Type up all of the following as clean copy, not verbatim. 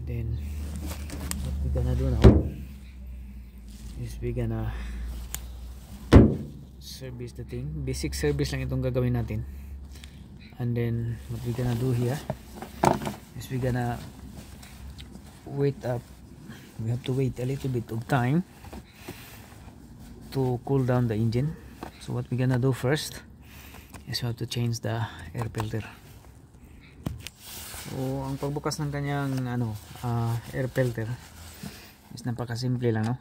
Then what we gonna do now is we gonna service the thing. Basic service lang itong gagawin natin. And then what we gonna do here is we gonna wait up. We have to wait a little bit of time to cool down the engine. So what we gonna do first is we have to change the air filter. So ang pagbukas ng kanyang air filter is napakasimple lang, no?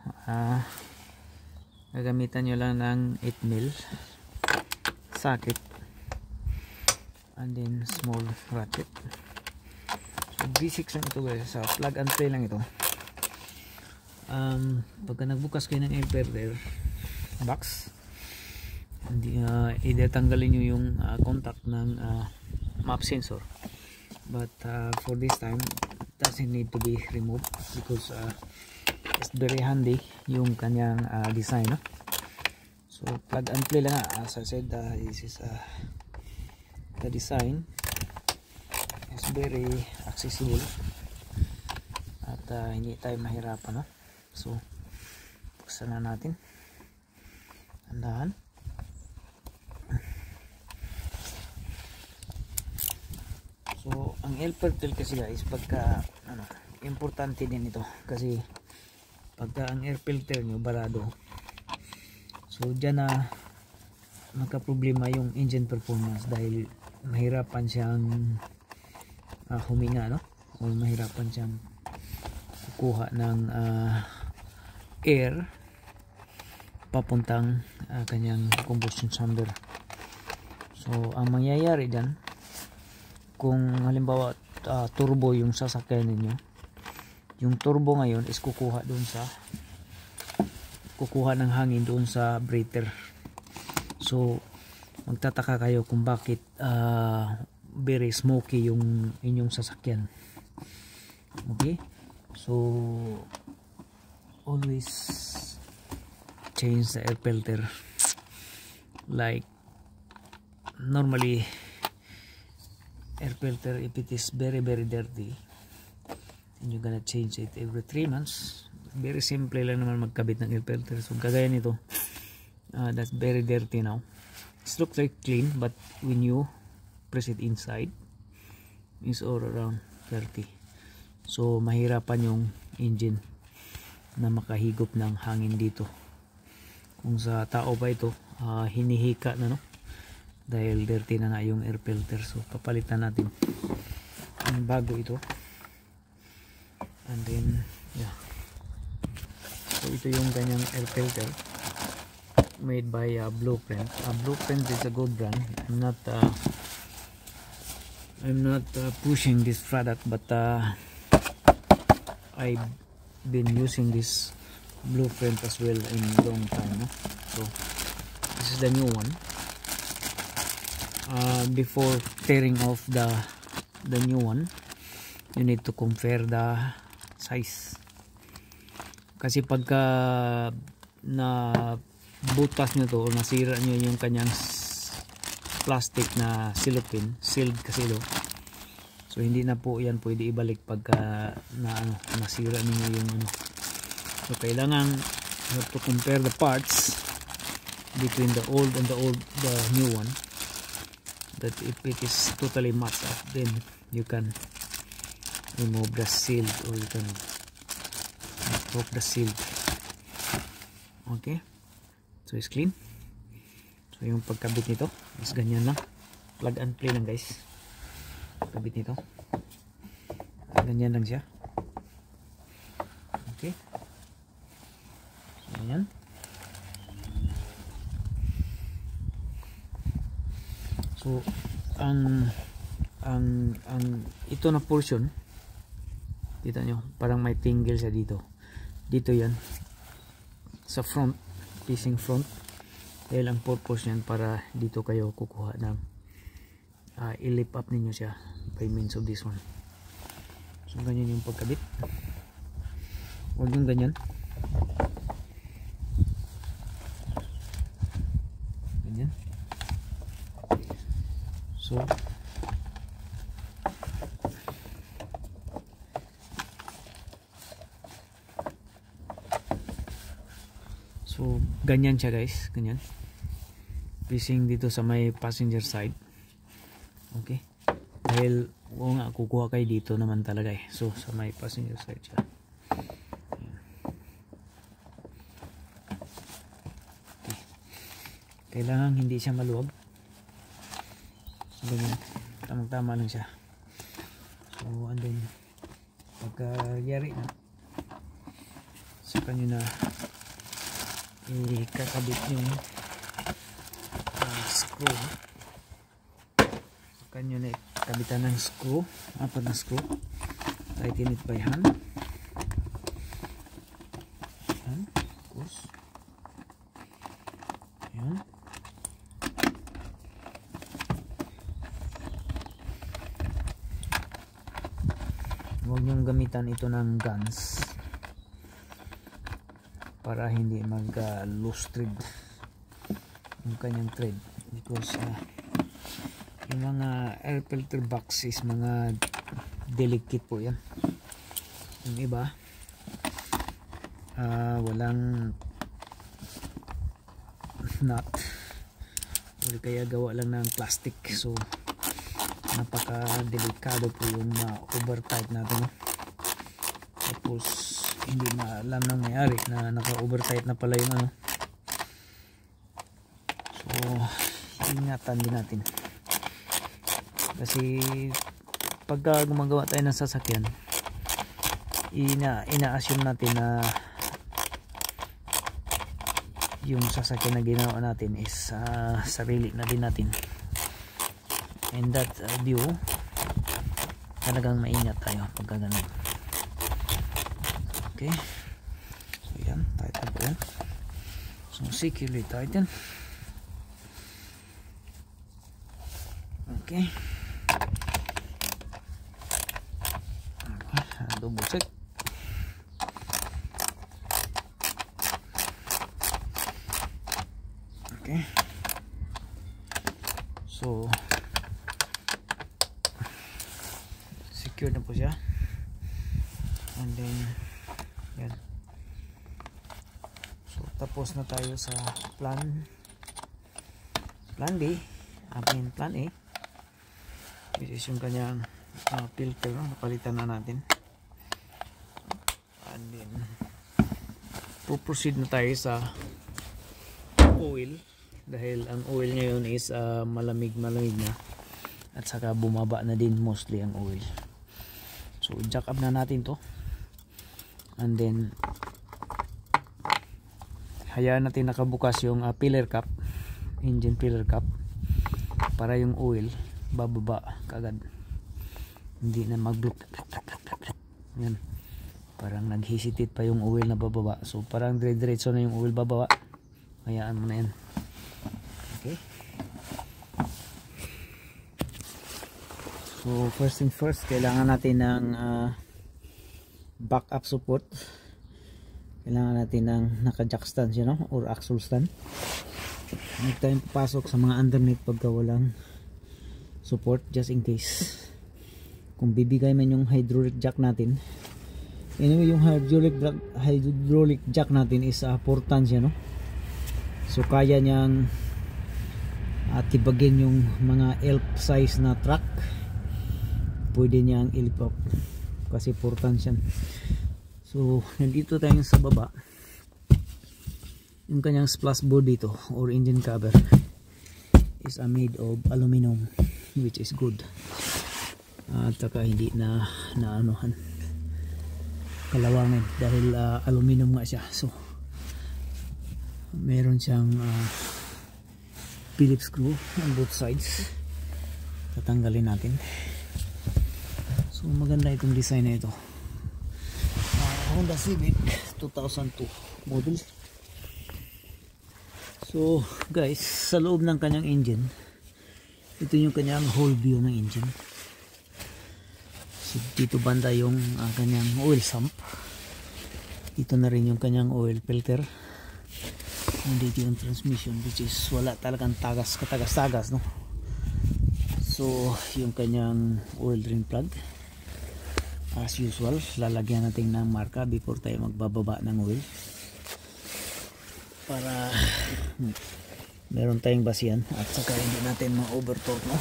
Gagamitan nyo lang ng 8mm socket and then small ratchet. So basics lang ito guys, sa plug and play lang ito. Pagka nagbukas kayo ng air filter box, idetanggalin nyo yung contact ng map sensor. But for this time it doesn't need to be removed because it's very handy yung kanyang design, no? So plug and play lang as I said. This is the design is very accessible at hindi tayo mahirapan, no? So buksan na natin, andahan. So ang air filter kasi guys, pagka importante din ito kasi pagka ang air filter nyo barado, so dyan na magka-problema yung engine performance dahil mahirapan siyang huminga, no? O mahirapan siyang kukuha ng air papuntang kanyang combustion chamber. So ang mangyayari dyan, kung halimbawa turbo yung sasakyan ninyo, yung turbo ngayon is kukuha ng hangin doon sa breather. So magtataka kayo kung bakit very smoky yung inyong sasakyan. Okay, so always change the air filter. Like normally air filter, if it is very dirty, and you're gonna change it every 3 months. Very simple lang naman magkabit ng air filter. So kagaya nito, that's very dirty now. It looks like clean, but when you press it inside, it's all around 30. So mahirapan yung engine na makahigop ng hangin dito. Kung sa tao pa ito, hinihika na, no? Dahil dirty na nga yung air filter. So papalitan natin ang bago ito. And then yeah, so ito yung kanyang air filter made by Blueprint. Blueprint is a good brand. I'm not pushing this product, but I've been using this Blueprint as well in a long time, no? So this is the new one. Before tearing off the new one, you need to compare the size, kasi pagka na butas nyo to o nasira nyo yung kanyang plastic na cellophane, sealed kasi ito, so hindi na po yan pwede ibalik pagka nasira niyo yung so kailangan you have to compare the parts between the old and the new one, that if it is totally matched up, then you can remove the seal or you can remove the seal. Okay, so it's clean. So yung pagkabit nito is ganyan lang, plug and play lang guys. Pagkabit nito ganyan lang siya. Okay, so ganyan. So ang ito na portion, kita nyo parang may tingle siya dito yan sa front, facing front, dahil ang purpose yan para dito kayo kukuha ng i-lift up ninyo siya by means of this one. So ganyan yung pagkabit, huwag yung ganyan, ganyan. So So ganyan siya guys, ganyan. Facing dito sa may passenger side. Okay. Dahil nga kukuha kayo dito naman talaga eh. So sa may passenger side siya. Okay. Kailangan hindi siya maluwag. So ganyan. Tamang-tama lang siya. So and then pagka yari na, saka nyo na ikakabit yung screw. Saka nyo na ikabitan ng screw, apat na screw. Tighten it by hand. Yan, of course. Yan. Huwag nyong gamitan ito ng guns para hindi mag loose thread yung kanyang thread, because yung mga air filter box is mga delicate po yan. Yung iba walang nut or kaya gawa lang ng plastic, so napaka delikado po yung over tight natin, tapos hindi na alam ng may-ari na naka over tight na pala yung so ingatan din natin, kasi pagka gumagawa tayo ng sasakyan, ina-assume natin na yung sasakyan na ginawa natin is sarili na din natin. And that view, talagang maingat tayo pagka ganun. Okay, so yan, tighten po yan. So securely tighten. Okay, double check. Okay, so secure na po siya. And then yan, so tapos na tayo sa plan B, plan A, which is yung kanyang filter, napalitan na natin. And then proceed na tayo sa oil, dahil ang oil ngayon is malamig na, at saka bumaba na din mostly ang oil. So jack up na natin to, and then hayaan natin nakabukas yung pillar cap, engine pillar cap, para yung oil bababa kagad, hindi na mag-block. Yan, parang nag-hesitate pa yung oil na bababa, so parang dire-diretso na yung oil bababa, hayaan mo na yan. Okay, so first thing first, kailangan natin ng backup support. Kailangan natin ng naka-jack stand, or axle stand. Huwag tayong papasok sa mga underneath pagka walang support, just in case. Kung bibigay man yung hydraulic jack natin, anyway, yung hydraulic jack natin is 4 tons yan, so kaya niyang tibagin yung mga elf size na truck. Pwede niyang ilip up kasi 4 tons yan. So nandito tayo sa baba, yung kanyang splashboard dito or engine cover is made of aluminum, which is good, at saka hindi na anuhan kalawangan dahil aluminum nga siya. So meron siyang Phillips screw on both sides, tatanggalin natin. So maganda itong design na ito, Honda Civic 2002 model. So guys, sa loob ng kanyang engine, ito yung kanyang whole view ng engine. So dito banda yung kanyang oil sump, dito na rin yung kanyang oil filter, and dito yung transmission, which is wala talagang katagas-tagas, no? So yung kanyang oil drain plug, as usual lalagyan natin ng marka before tayo magbababa ng oil. para meron tayong basihan at saka hindi natin ma-overtorque, no?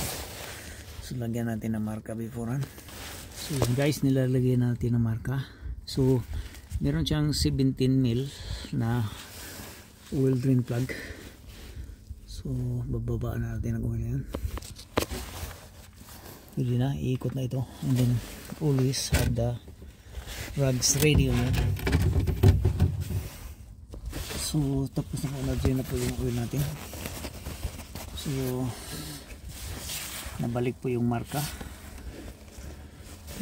So lagyan natin ng marka beforehand. So guys, nilalagay natin ng marka. So meron siyang 17 mil na oil drain plug. So bababaan natin ang oil na yan. Pwede na, iikot na ito. And then always have the rugs ready on it. So tapos na po yung oil natin. So nabalik po yung marka.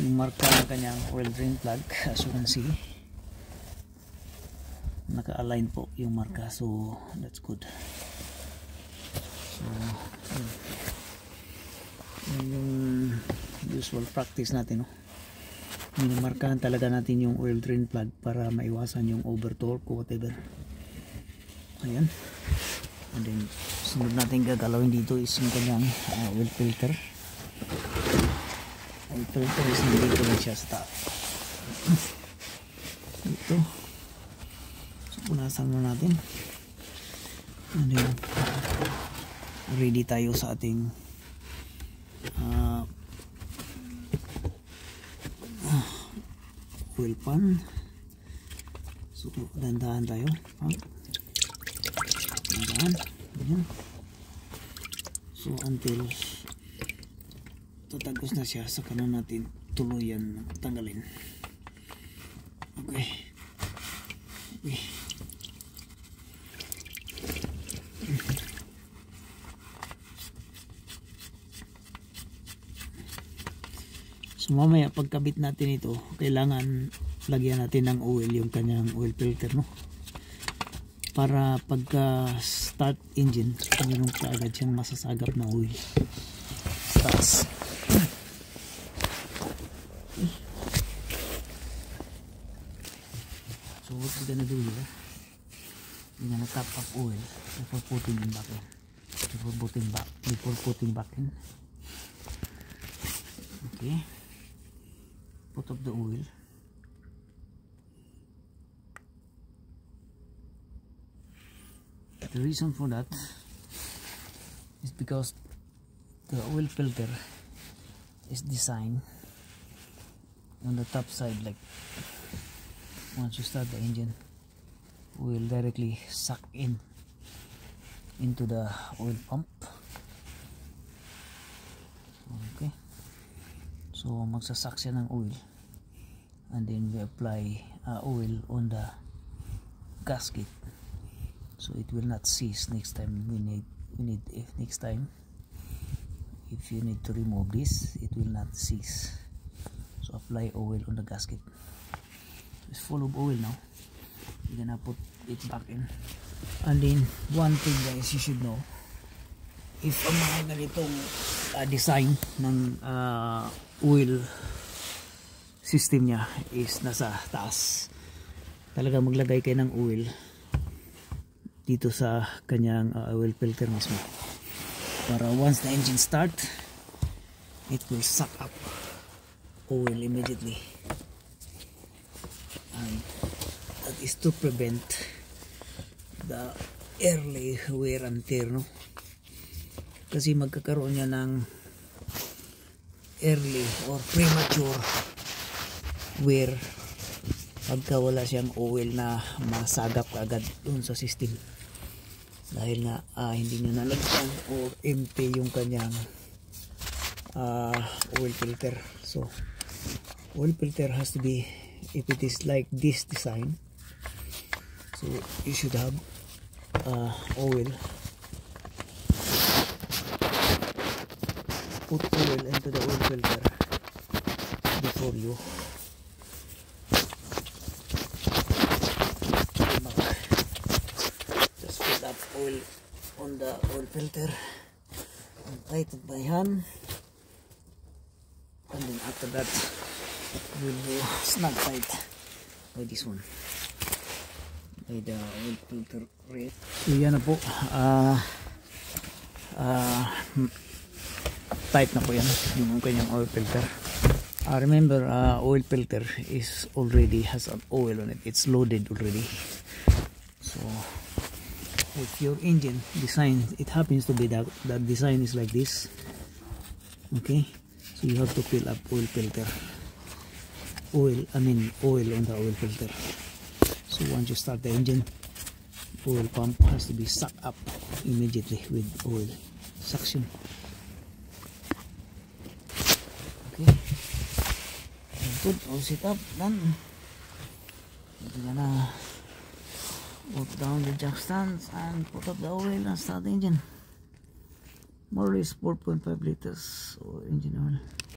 Yung marka ng kanyang oil drain plug, as you can see. Naka-align po yung marka, so that's good. So yun yung usual practice natin, no? Minimarkahan talaga natin yung oil drain plug para maiwasan yung overtorque o whatever. Ayan. And then sunod natin gagalawin dito is yung kanyang oil filter. Oil filter is nandito lang siya sa top. Ito. So punasan na natin. And then ready tayo sa ating oil pan. So dandahan tayo. Dandahan. Ayan. So until tatagos na siya, saka na natin tuluyan tanggalin. Okay. Okay. So mamaya pagkabit natin ito, kailangan lagyan natin ng oil yung kanyang oil filter, no? Para pagka start engine, mayroon ka agad siyang masasagap na oil sa taas. So what we're gonna do here, we're gonna top up oil before putting it back in. Before putting back in. Okay. Put up the oil. The reason for that is because the oil filter is designed on the top side, like once you start the engine, will directly suck into the oil pump. Okay, so magsasak siya ng oil, and then we apply oil on the gasket, so it will not seize next time next time if you need to remove this, it will not seize. So apply oil on the gasket. It's full of oil now. We're gonna put it back in. And then one thing guys, you should know, if ang mga ganitong design ng oil system nya is nasa taas, talaga maglagay kayo ng oil dito sa kanyang oil filter mismo, para once the engine start, it will suck up oil immediately, and that is to prevent the early wear and tear, no? Kasi magkakaroon niya ng early or premature wear pagka wala siyang oil na masagap agad dun sa system, dahil na hindi nyo nalagyan or empty yung kanyang oil filter. So oil filter has to be, if it is like this design, so you should have oil. Put oil into the oil filter before you just put that oil on the oil filter and tighten it by hand, and then after that we'll do snug tight by this one, by the oil filter rate. So yan na po, tight na po yan yung kanyang oil filter. Remember, oil filter is already has an oil on it, it's loaded already, so if your engine design, it happens to be that design is like this, okay, so you have to fill up oil filter, oil on the oil filter. So once you start the engine, oil pump has to be sucked up immediately with oil suction. Okay, good, all set up, done. We're gonna put down the jack stands and put up the oil and start the engine. More or less 4.5 liters of engine oil.